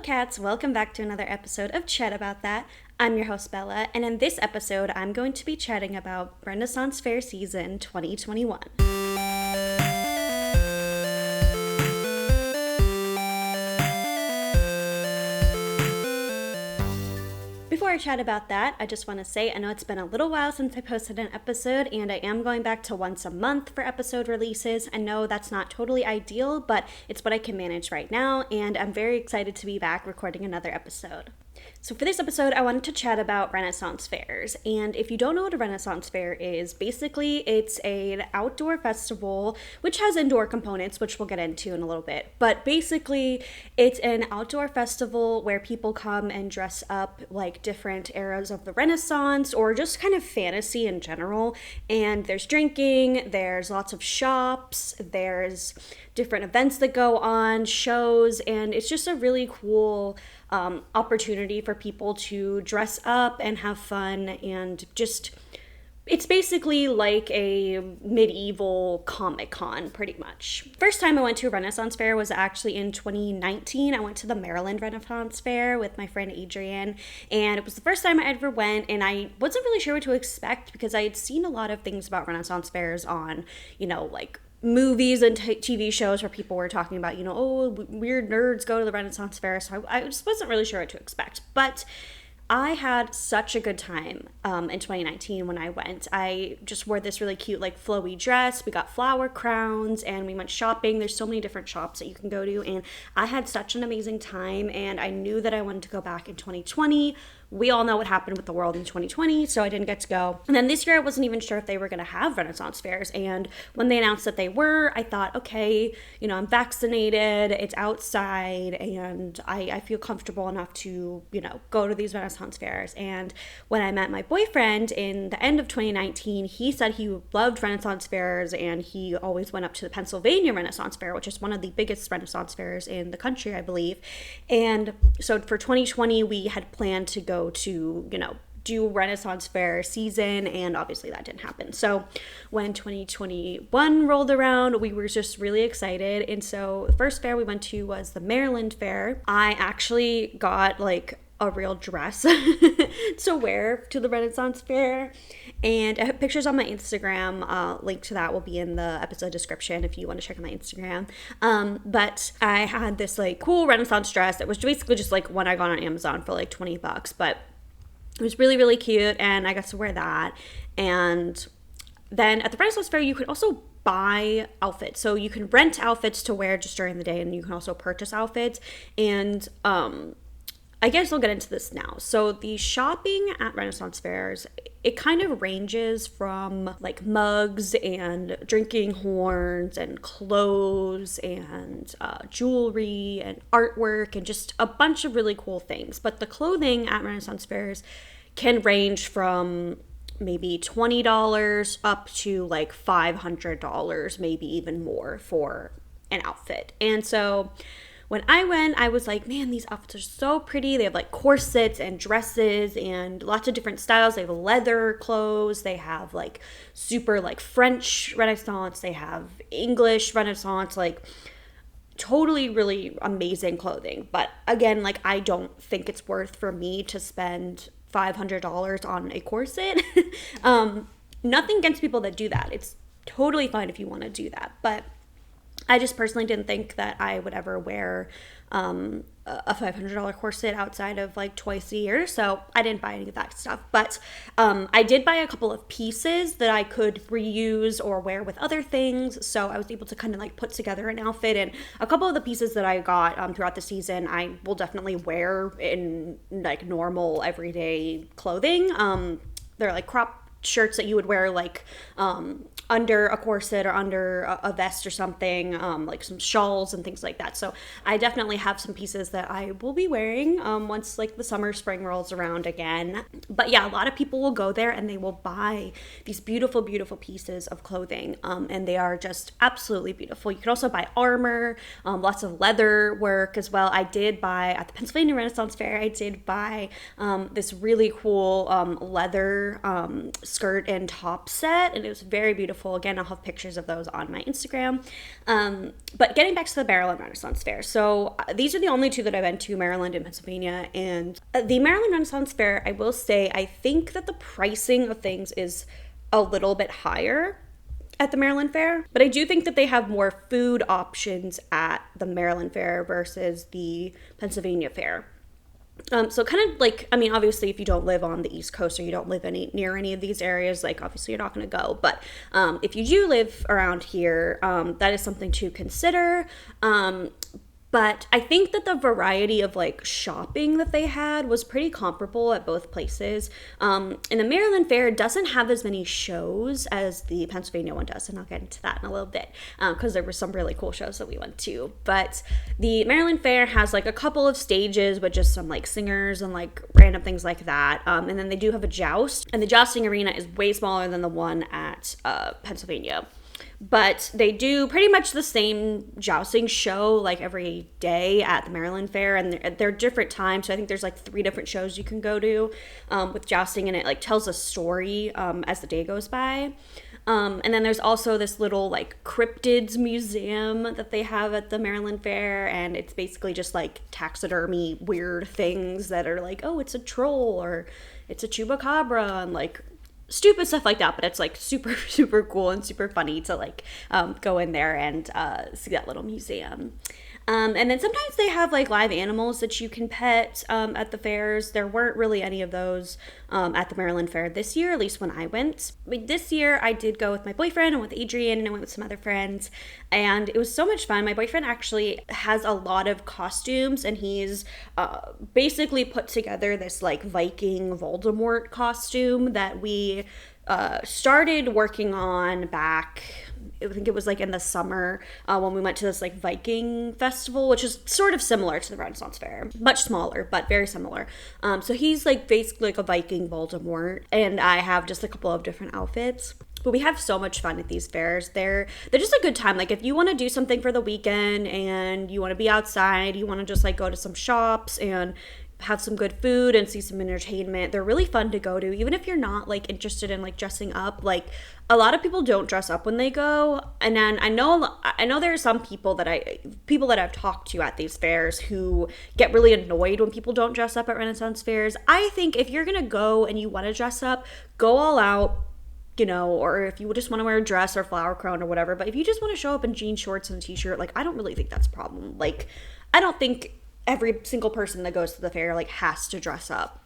cats, welcome back to another episode of Chat About That. I'm your host Bella, and in this episode I'm going to be chatting about Renaissance Faire season 2021. Before I chat about that, I just want to say I know it's been a little while since I posted an episode, and I am going back to once a month for episode releases. I know that's not totally ideal, but it's what I can manage right now, and I'm very excited to be back recording another episode. So for this episode, I wanted to chat about Renaissance Fairs. And if you don't know what a Renaissance Fair is, basically it's an outdoor festival, which has indoor components, which we'll get into in a little bit. But basically, it's an outdoor festival where people come and dress up like different eras of the Renaissance or just kind of fantasy in general. And there's drinking, there's lots of shops, there's different events that go on, shows, and it's just a really cool opportunity for people to dress up and have fun, and just it's basically like a medieval Comic-Con pretty much. First time I went to a Renaissance Fair was actually in 2019. I went to the Maryland Renaissance Fair with my friend Adrian, and it was the first time I ever went, and I wasn't really sure what to expect because I had seen a lot of things about Renaissance Fairs on, like movies and TV shows where people were talking about, weird nerds go to the Renaissance Fair. So I just wasn't really sure what to expect. But I had such a good time in 2019 when I went. I just wore this really cute, flowy dress. We got flower crowns and we went shopping. There's so many different shops that you can go to. And I had such an amazing time. And I knew that I wanted to go back in 2020. We all know what happened with the world in 2020, so I didn't get to go. And then this year, I wasn't even sure if they were going to have Renaissance Fairs. And when they announced that they were, I thought, okay, I'm vaccinated, it's outside, and I feel comfortable enough to, go to these Renaissance Fairs. And when I met my boyfriend in the end of 2019, he said he loved Renaissance Fairs, and he always went up to the Pennsylvania Renaissance Fair, which is one of the biggest Renaissance fairs in the country, I believe. And so for 2020, we had planned to go to, do Renaissance Fair season, and obviously that didn't happen. So when 2021 rolled around, we were just really excited. And so the first fair we went to was the Maryland Fair. I actually got a real dress to wear to the Renaissance Fair, and I have pictures on my Instagram. Link to that will be in the episode description if you want to check out my Instagram. But I had this cool Renaissance dress that was basically just one I got on Amazon for $20, but it was really, really cute, and I got to wear that. And then at the Renaissance Fair, you could also buy outfits. So you can rent outfits to wear just during the day, and you can also purchase outfits. And I guess I'll get into this now. So the shopping at Renaissance Fairs, it kind of ranges from mugs and drinking horns and clothes and jewelry and artwork and just a bunch of really cool things. But the clothing at Renaissance Fairs can range from maybe $20 up to $500, maybe even more for an outfit. And so when I went, I was like, man, these outfits are so pretty. They have corsets and dresses and lots of different styles. They have leather clothes. They have super French Renaissance. They have English Renaissance, totally really amazing clothing. But again, I don't think it's worth for me to spend $500 on a corset. Nothing against people that do that. It's totally fine if you want to do that. But I just personally didn't think that I would ever wear a $500 corset outside of twice a year, so I didn't buy any of that stuff. But I did buy a couple of pieces that I could reuse or wear with other things, so I was able to kind of put together an outfit. And a couple of the pieces that I got throughout the season, I will definitely wear in normal everyday clothing. They're crop shirts that you would wear under a corset or under a vest or something, some shawls and things like that. So I definitely have some pieces that I will be wearing once the summer, spring rolls around again. But yeah, a lot of people will go there and they will buy these beautiful, beautiful pieces of clothing, and they are just absolutely beautiful. You can also buy armor, lots of leather work as well. I did buy, at the Pennsylvania Renaissance Fair, I did buy this really cool leather skirt and top set, and it was very beautiful. beautiful. Again, I'll have pictures of those on my Instagram. But getting back to the Maryland Renaissance Fair. So these are the only two that I've been to, Maryland and Pennsylvania. And the Maryland Renaissance Fair, I will say, I think that the pricing of things is a little bit higher at the Maryland Fair, but I do think that they have more food options at the Maryland Fair versus the Pennsylvania Fair. So kind of like, I mean, obviously if you don't live on the East Coast or you don't live near any of these areas, like obviously you're not going to go, but if you do live around here, that is something to consider. But I think that the variety of like shopping that they had was pretty comparable at both places. And the Maryland Fair doesn't have as many shows as the Pennsylvania one does, and I'll get into that in a little bit because there were some really cool shows that we went to. But the Maryland Fair has like a couple of stages with just some like singers and like random things like that. And then they do have a joust, and the jousting arena is way smaller than the one at Pennsylvania. But they do pretty much the same jousting show like every day at the Maryland Fair, and they're different times. So I think there's like 3 different shows you can go to with jousting, and it like tells a story as the day goes by. And then there's also this little like cryptids museum that they have at the Maryland Fair, and it's basically just like taxidermy weird things that are like, oh, it's a troll or it's a chupacabra, and like stupid stuff like that, but it's like super, super cool and super funny to like go in there and see that little museum. And then sometimes they have like live animals that you can pet at the fairs. There weren't really any of those at the Maryland Fair this year, at least when I went. But this year I did go with my boyfriend and with Adrian, and I went with some other friends, and it was so much fun. My boyfriend actually has a lot of costumes, and he's basically put together this like Viking Voldemort costume that we started working on back, I think it was like in the summer when we went to this like Viking festival, which is sort of similar to the Renaissance Fair, much smaller, but very similar. So he's like basically like a Viking Voldemort, and I have just a couple of different outfits. But we have so much fun at these fairs. They're just a good time. Like if you want to do something for the weekend and you want to be outside, you want to just like go to some shops and have some good food and see some entertainment, they're really fun to go to. Even if you're not like interested in like dressing up, like a lot of people don't dress up when they go. And then I know there are some people that I've talked to at these fairs who get really annoyed when people don't dress up at Renaissance fairs. I think if you're gonna go and you want to dress up, go all out, you know, or if you just want to wear a dress or flower crown or whatever. But if you just want to show up in jean shorts and a t-shirt, like I don't really think that's a problem. Like I don't think every single person that goes to the fair like has to dress up.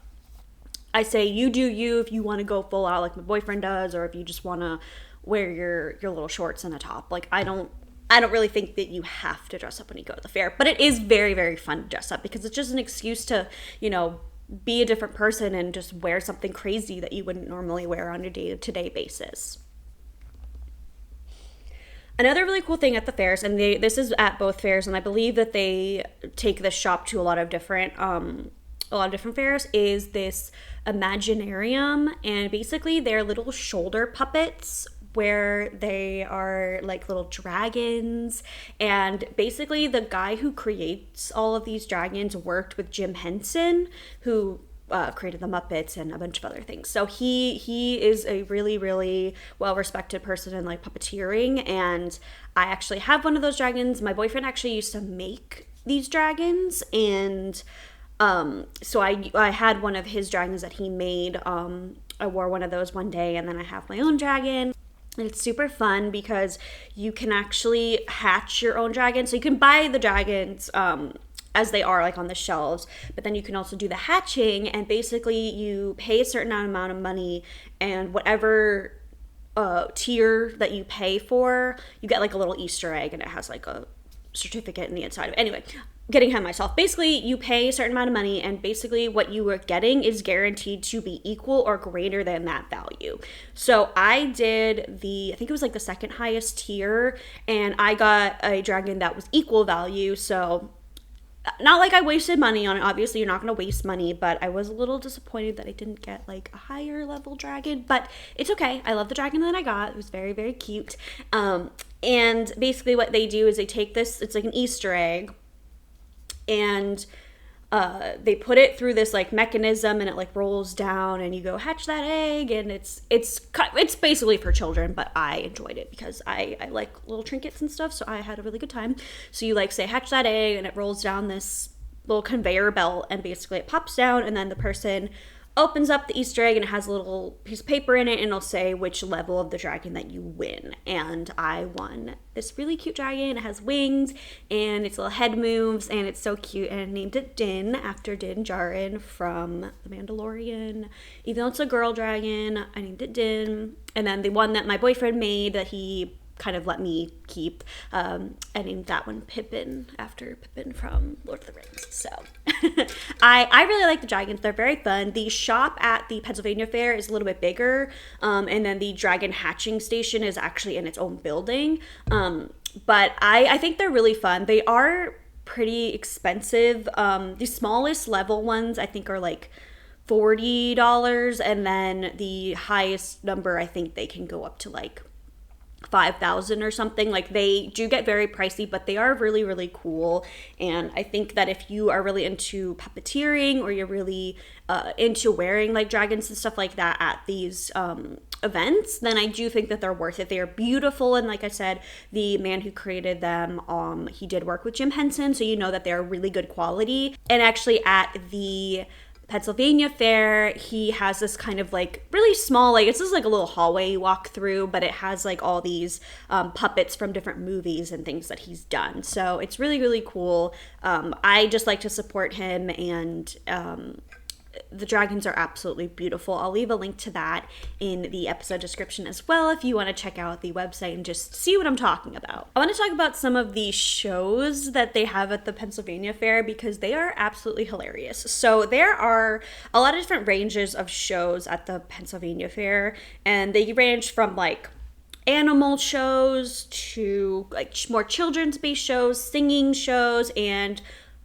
I say you do you if you want to go full out like my boyfriend does, or if you just want to wear your little shorts and a top. Like I don't really think that you have to dress up when you go to the fair, but it is very, very fun to dress up because it's just an excuse to, you know, be a different person and just wear something crazy that you wouldn't normally wear on a day-to-day basis. Another really cool thing at the fairs, and this is at both fairs, and I believe that they take this shop to a lot of different fairs, is this Imaginarium, and basically they're little shoulder puppets where they are like little dragons, and basically the guy who creates all of these dragons worked with Jim Henson, who created the Muppets and a bunch of other things. So he is a really, really well-respected person in like puppeteering, and I actually have one of those dragons. My boyfriend actually used to make these dragons, and so I had one of his dragons that he made. I wore one of those one day, and then I have my own dragon. And it's super fun because you can actually hatch your own dragon. So you can buy the dragons as they are like on the shelves, but then you can also do the hatching, and basically you pay a certain amount of money, and whatever tier that you pay for, you get like a little Easter egg, and it has like a certificate in the inside of it. Anyway, getting ahead of myself. Basically, you pay a certain amount of money, and basically what you are getting is guaranteed to be equal or greater than that value. So I did I think it was like the second highest tier, and I got a dragon that was equal value. So not like I wasted money on it. Obviously, you're not going to waste money, but I was a little disappointed that I didn't get like a higher level dragon, but it's okay. I love the dragon that I got. It was very, very cute. And basically what they do is they take this, it's like an Easter egg, and they put it through this like mechanism, and it like rolls down, and you go hatch that egg, and it's basically for children, but I enjoyed it because I like little trinkets and stuff, so I had a really good time. So you like say hatch that egg, and it rolls down this little conveyor belt, and basically it pops down, and then the person opens up the Easter egg, and it has a little piece of paper in it, and it'll say which level of the dragon that you win. And I won this really cute dragon. It has wings, and its little head moves, and it's so cute. And I named it Din, after Din Djarin from The Mandalorian. Even though it's a girl dragon, I named it Din. And then the one that my boyfriend made that he kind of let me keep, I named that one Pippin, after Pippin from Lord of the Rings. So I really like the dragons. They're very fun. The shop at the Pennsylvania Fair is a little bit bigger, and then the dragon hatching station is actually in its own building, but I think they're really fun. They are pretty expensive. The smallest level ones I think are like $40, and then the highest number I think they can go up to like 5,000 or something. Like, they do get very pricey, but they are really, really cool. And I think that if you are really into puppeteering, or you're really into wearing like dragons and stuff like that at these events, then I do think that they're worth it. They are beautiful, and like I said, the man who created them, he did work with Jim Henson, so you know that they're really good quality. And actually at the Pennsylvania Fair, he has this kind of like really small, like it's just like a little hallway you walk through, but it has like all these puppets from different movies and things that he's done. So it's really, really cool. I just like to support him, and the dragons are absolutely beautiful. I'll leave a link to that in the episode description as well if you want to check out the website and just see what I'm talking about. I want to talk about some of the shows that they have at the Pennsylvania Fair because they are absolutely hilarious. So there are a lot of different ranges of shows at the Pennsylvania Fair, and they range from like animal shows to like more children's-based shows, singing shows, and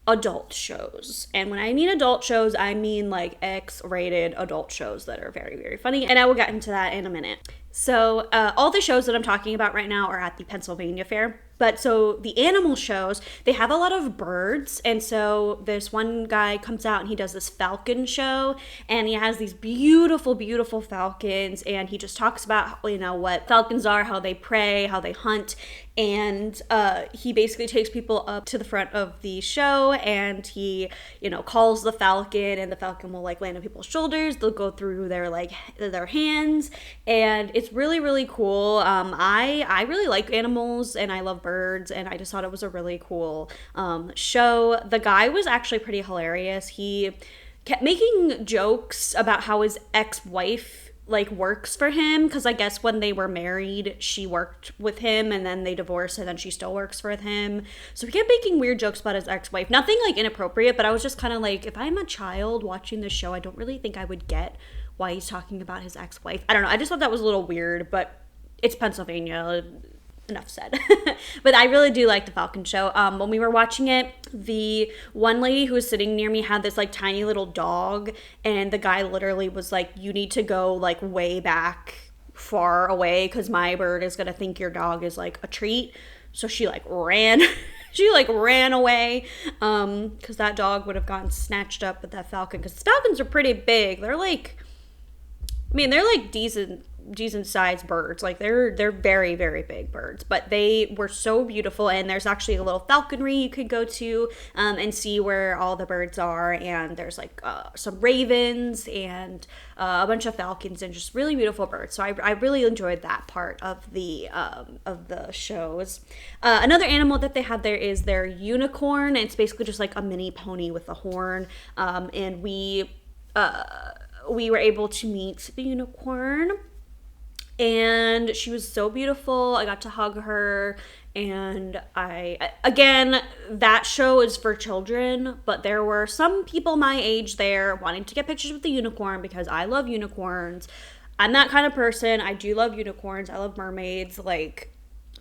adult shows. And when I mean adult shows, I mean like X-rated adult shows that are very, very funny. And I will get into that in a minute. So all the shows that I'm talking about right now are at the Pennsylvania Fair. But so the animal shows, they have a lot of birds. And so this one guy comes out and he does this falcon show, and he has these beautiful, beautiful falcons. And he just talks about, you know, what falcons are, how they prey, how they hunt. And he basically takes people up to the front of the show, and he, you know, calls the falcon, and the falcon will like land on people's shoulders. They'll go through their hands, and it's really, really cool. I really like animals, and I love birds, and I just thought it was a really cool show. The guy was actually pretty hilarious. He kept making jokes about how his ex-wife like works for him, because I guess when they were married she worked with him, and then they divorced, and then she still works for him. So he kept making weird jokes about his ex-wife. Nothing like inappropriate, but I was just kind of like, if I'm a child watching this show, I don't really think I would get why he's talking about his ex-wife. I don't know, I just thought that was a little weird, but it's Pennsylvania. Enough said. But I really do like the Falcon show. When we were watching it, the one lady who was sitting near me had this like tiny little dog, and the guy literally was like, you need to go like way back far away because my bird is gonna think your dog is like a treat. So she like ran ran away because that dog would have gotten snatched up with that falcon, because falcons are pretty big. They're like, I mean, they're like decent sized birds. Like they're very, very big birds, but they were so beautiful. And there's actually a little falconry you could go to and see where all the birds are, and there's like some ravens and a bunch of falcons and just really beautiful birds. So I really enjoyed that part of the shows. Another animal that they have there is their unicorn. It's basically just like a mini pony with a horn, and we were able to meet the unicorn, and she was so beautiful. I got to hug her, and again, that show is for children, but there were some people my age there wanting to get pictures with the unicorn because I love unicorns. I'm that kind of person. I do love unicorns. I love mermaids, like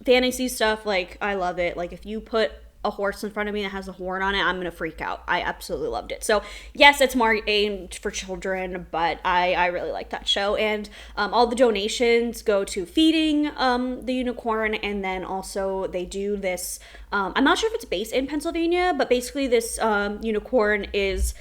fantasy stuff. Like I love it. Like if you put a horse in front of me that has a horn on it, I'm gonna freak out. I absolutely loved it. So yes, it's more aimed for children, but I really like that show. And all the donations go to feeding the unicorn, and then also they do this, I'm not sure if it's based in Pennsylvania, but basically this unicorn is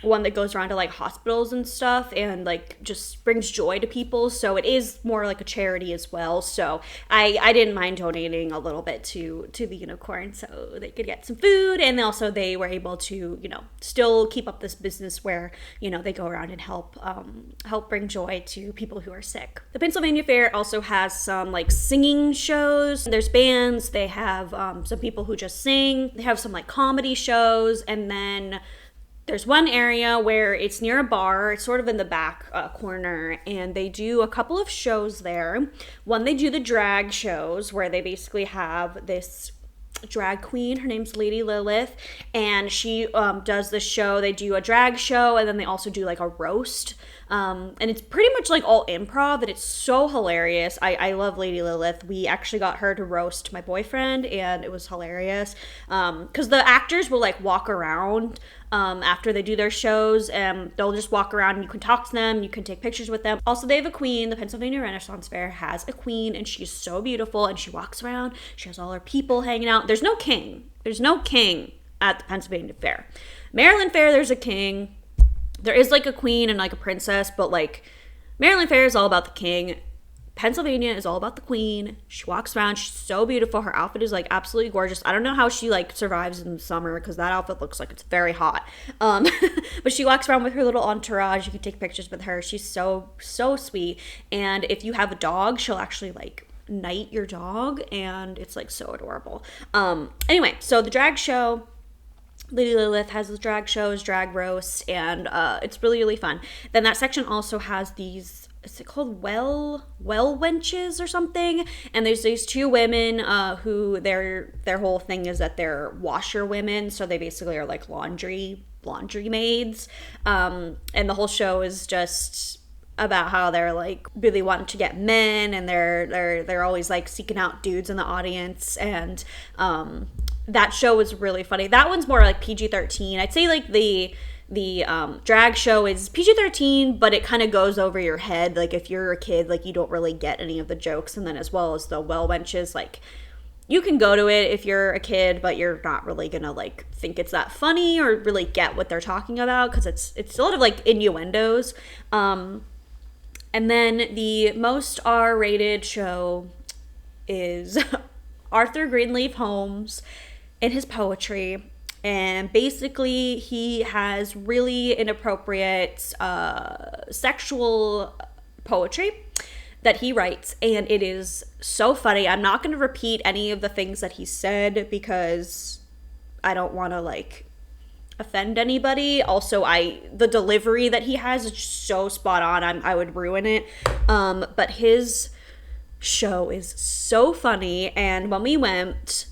one that goes around to like hospitals and stuff and like just brings joy to people. So it is more like a charity as well. So I didn't mind donating a little bit to the unicorn so they could get some food, and also they were able to, you know, still keep up this business where, you know, they go around and help bring joy to people who are sick. The Pennsylvania Fair also has some like singing shows. There's bands. They have some people who just sing. They have some like comedy shows, and then there's one area where it's near a bar. It's sort of in the back corner, and they do a couple of shows there. One, they do the drag shows where they basically have this drag queen. Her name's Lady Lilith, and she does this show. They do a drag show, and then they also do like a roast. And it's pretty much like all improv, and it's so hilarious. I love Lady Lilith. We actually got her to roast my boyfriend, and it was hilarious. Because the actors will like walk around after they do their shows, and they'll just walk around and you can talk to them, you can take pictures with them. Also, they have a queen. The Pennsylvania Renaissance Faire has a queen, and she's so beautiful, and she walks around. She has all her people hanging out. There's no king. There's no king at the Pennsylvania Fair. Maryland Fair, there's a king. There is like a queen and like a princess, but like Maryland Fair is all about the king. Pennsylvania is all about the queen. She walks around. She's so beautiful. Her outfit is like absolutely gorgeous. I don't know how she like survives in the summer because that outfit looks like it's very hot. But she walks around with her little entourage. You can take pictures with her. She's so sweet. And if you have a dog, she'll actually like knight your dog, and it's like so adorable. Anyway, so the drag show, Lady Lilith has those drag shows, drag roasts, and it's really, really fun. Then that section also has these, is it called well wenches or something? And there's these two women who their whole thing is that they're washerwomen, so they basically are like laundry maids. And the whole show is just about how they're like really wanting to get men, and they're always like seeking out dudes in the audience, and that show was really funny. That one's more like PG-13. I'd say like the drag show is PG-13, but it kind of goes over your head. Like if you're a kid, like you don't really get any of the jokes. And then as well as the well wenches, like you can go to it if you're a kid, but you're not really gonna like think it's that funny or really get what they're talking about, because it's a lot of like innuendos. And then the most R-rated show is Arthur Greenleaf Holmes in his poetry. And basically he has really inappropriate sexual poetry that he writes, and it is so funny. I'm not going to repeat any of the things that he said because I don't want to like offend anybody. Also, the delivery that he has is just so spot on. I would ruin it. But his show is so funny, and when we went,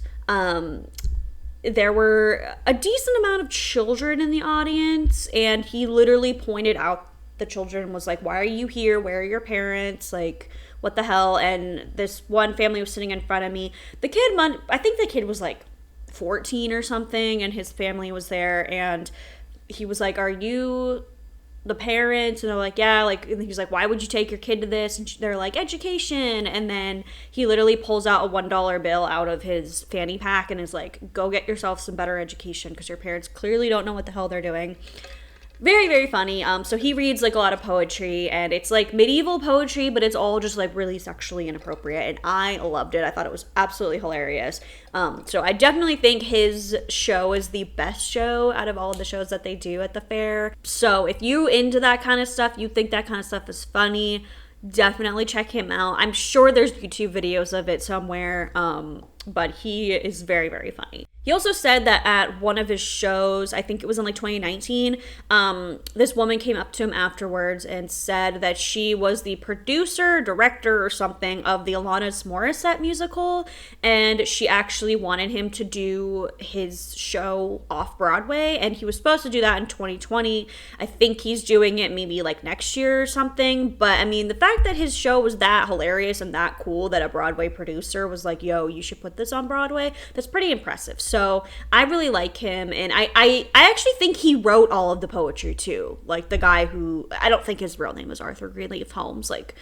there were a decent amount of children in the audience, and he literally pointed out the children and was like, why are you here? Where are your parents? Like, what the hell? And this one family was sitting in front of me. I think the kid was like 14 or something, and his family was there, and he was like, are you the parents? And they're like, yeah. Like, and he's like, why would you take your kid to this? And they're like, education. And then he literally pulls out a $1 bill out of his fanny pack and is like, go get yourself some better education because your parents clearly don't know what the hell they're doing. Very, very funny. So he reads like a lot of poetry, and it's like medieval poetry, but it's all just like really sexually inappropriate, and I loved it. I thought it was absolutely hilarious. So I definitely think his show is the best show out of all of the shows that they do at the fair. So if you into that kind of stuff, you think that kind of stuff is funny, definitely check him out. I'm sure there's YouTube videos of it somewhere, but he is very, very funny. He also said that at one of his shows, I think it was in like 2019, this woman came up to him afterwards and said that she was the producer, director, or something of the Alanis Morissette musical, and she actually wanted him to do his show off Broadway, and he was supposed to do that in 2020. I think he's doing it maybe like next year or something, but I mean, the fact that his show was that hilarious and that cool that a Broadway producer was like, yo, you should put this on Broadway, that's pretty impressive. So So I really like him, and I actually think he wrote all of the poetry too. Like the guy who, I don't think his real name is Arthur Greenleaf Holmes, like,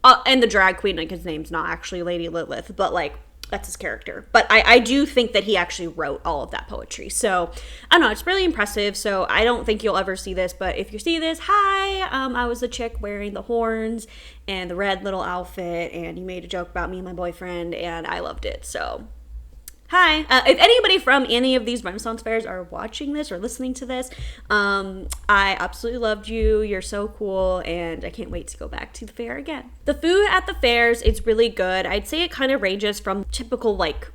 and the drag queen, like his name's not actually Lady Lilith, but like that's his character. But I do think that he actually wrote all of that poetry. So I don't know, it's really impressive. So I don't think you'll ever see this, but if you see this, hi, I was the chick wearing the horns and the red little outfit, and you made a joke about me and my boyfriend, and I loved it. So hi. If anybody from any of these Renaissance fairs are watching this or listening to this, I absolutely loved you. You're so cool, and I can't wait to go back to the fair again. The food at the fairs is really good. I'd say it kind of ranges from typical, like,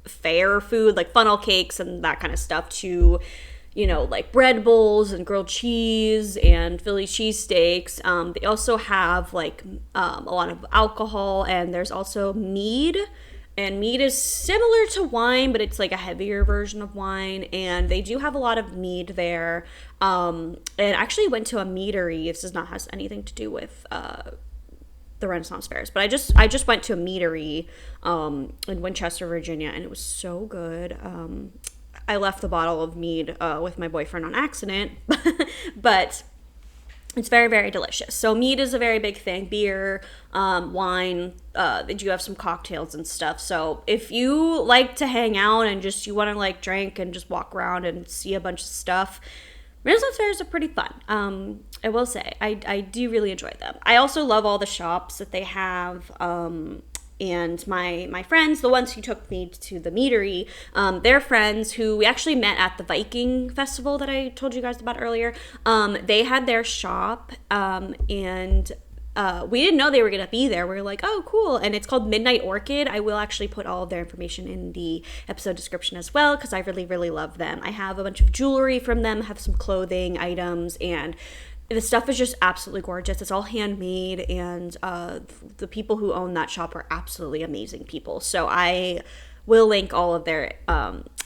fair food, like funnel cakes and that kind of stuff, to, you know, like bread bowls and grilled cheese and Philly cheesesteaks. They also have, like, a lot of alcohol, and there's also mead. And mead is similar to wine, but it's like a heavier version of wine. And they do have a lot of mead there. And I actually went to a meadery. This does not have anything to do with the Renaissance fairs, but I just went to a meadery in Winchester, Virginia, and it was so good. I left the bottle of mead with my boyfriend on accident, but it's very, very delicious. So mead is a very big thing. Beer, wine, they do have some cocktails and stuff. So if you like to hang out and just you want to like drink and just walk around and see a bunch of stuff, Renaissance fairs are pretty fun. I will say, I do really enjoy them. I also love all the shops that they have. And my friends, the ones who took me to the meadery, they're friends who we actually met at the Viking festival that I told you guys about earlier. They had their shop, and we didn't know they were going to be there. We were like, oh, cool. And it's called Midnight Orchid. I will actually put all of their information in the episode description as well, because I really, really love them. I have a bunch of jewelry from them, have some clothing items, and the stuff is just absolutely gorgeous. It's all handmade, and the people who own that shop are absolutely amazing people. So I will link all of their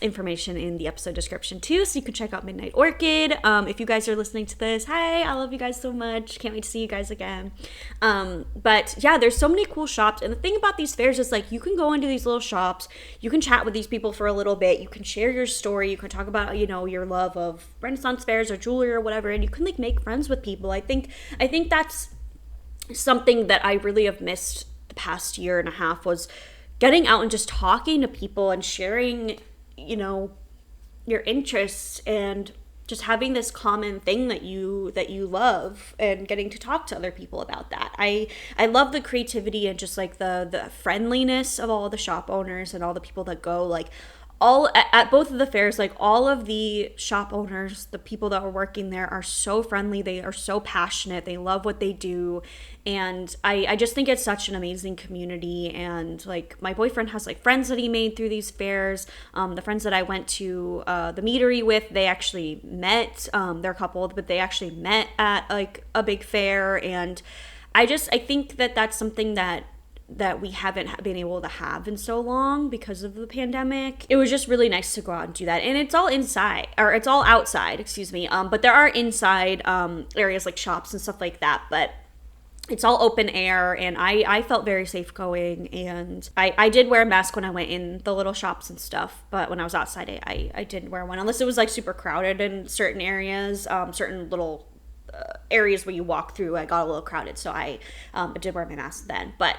information in the episode description too, so you can check out Midnight Orchid. If you guys are listening to this, hi, I love you guys so much. Can't wait to see you guys again. But yeah, there's so many cool shops, and the thing about these fairs is like you can go into these little shops, you can chat with these people for a little bit, you can share your story, you can talk about, you know, your love of Renaissance fairs or jewelry or whatever, and you can like make friends with people. I think that's something that I really have missed the past year and a half, was getting out and just talking to people and sharing, you know, your interests, and just having this common thing that you love, and getting to talk to other people about that. I love the creativity and just like the friendliness of all the shop owners and all the people that go, like, all at both of the fairs. Like, all of the shop owners, the people that are working there, are so friendly. They are so passionate. They love what they do. And I just think it's such an amazing community. And like, my boyfriend has like friends that he made through these fairs. The friends that I went to the meadery with, they actually met, they're coupled, but they actually met at like a big fair. And I think that that's something that we haven't been able to have in so long because of the pandemic. It was just really nice to go out and do that. And it's all inside, or it's all outside, excuse me. But there are inside areas like shops and stuff like that, but it's all open air, and I felt very safe going. And I did wear a mask when I went in the little shops and stuff, but when I was outside, I didn't wear one, unless it was like super crowded in certain areas, certain little areas where you walk through. I got a little crowded, so I did wear my mask then. But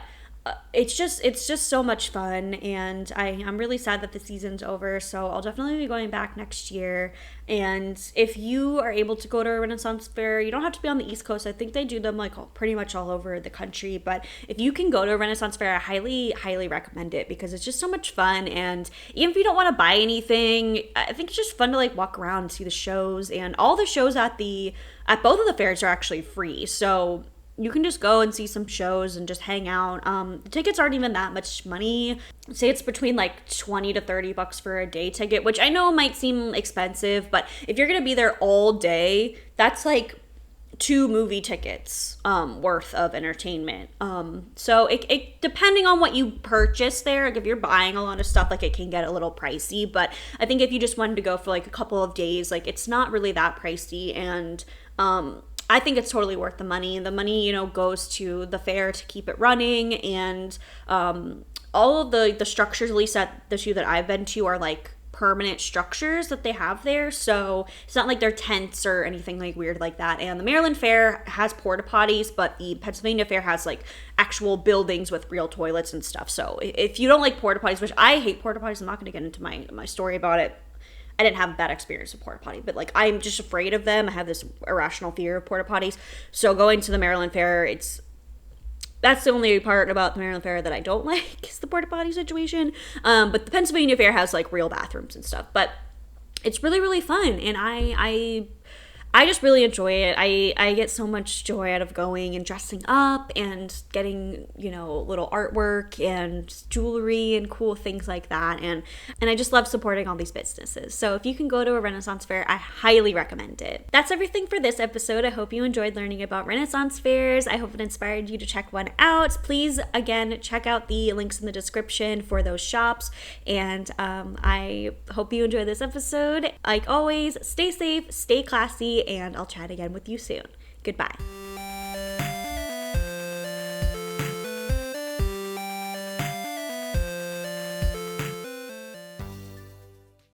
it's just so much fun, and I'm really sad that the season's over, so I'll definitely be going back next year. And if you are able to go to a Renaissance fair, you don't have to be on the East Coast. I think they do them like pretty much all over the country, but if you can go to a Renaissance fair, I highly recommend it, because it's just so much fun. And even if you don't want to buy anything, I think it's just fun to like walk around and see the shows, and all the shows at both of the fairs are actually free, so you can just go and see some shows and just hang out. The tickets aren't even that much money. I'd say it's between like $20 to $30 for a day ticket, which I know might seem expensive, but if you're gonna be there all day, that's like 2 movie tickets worth of entertainment. So it depending on what you purchase there, like if you're buying a lot of stuff, like it can get a little pricey, but I think if you just wanted to go for like a couple of days, like it's not really that pricey. And I think it's totally worth the money. The money, you know, goes to the fair to keep it running, and all of the structures, at least at the 2 that I've been to, are like permanent structures that they have there, so it's not like they're tents or anything like weird like that. And the Maryland Fair has porta potties, but the Pennsylvania Fair has like actual buildings with real toilets and stuff. So if you don't like porta potties, which I hate porta potties, I'm not going to get into my story about it. I didn't have a bad experience with porta potty, but like I'm just afraid of them. I have this irrational fear of porta potties. So going to the Maryland Fair, that's the only part about the Maryland Fair that I don't like, is the porta potty situation. But the Pennsylvania Fair has like real bathrooms and stuff. But it's really, really fun, and I just really enjoy it. I get so much joy out of going and dressing up and getting, little artwork and jewelry and cool things like that. And I just love supporting all these businesses. So if you can go to a Renaissance Fair, I highly recommend it. That's everything for this episode. I hope you enjoyed learning about Renaissance Fairs. I hope it inspired you to check one out. Please, again, check out the links in the description for those shops. And I hope you enjoyed this episode. Like always, stay safe, stay classy, and I'll chat again with you soon. Goodbye.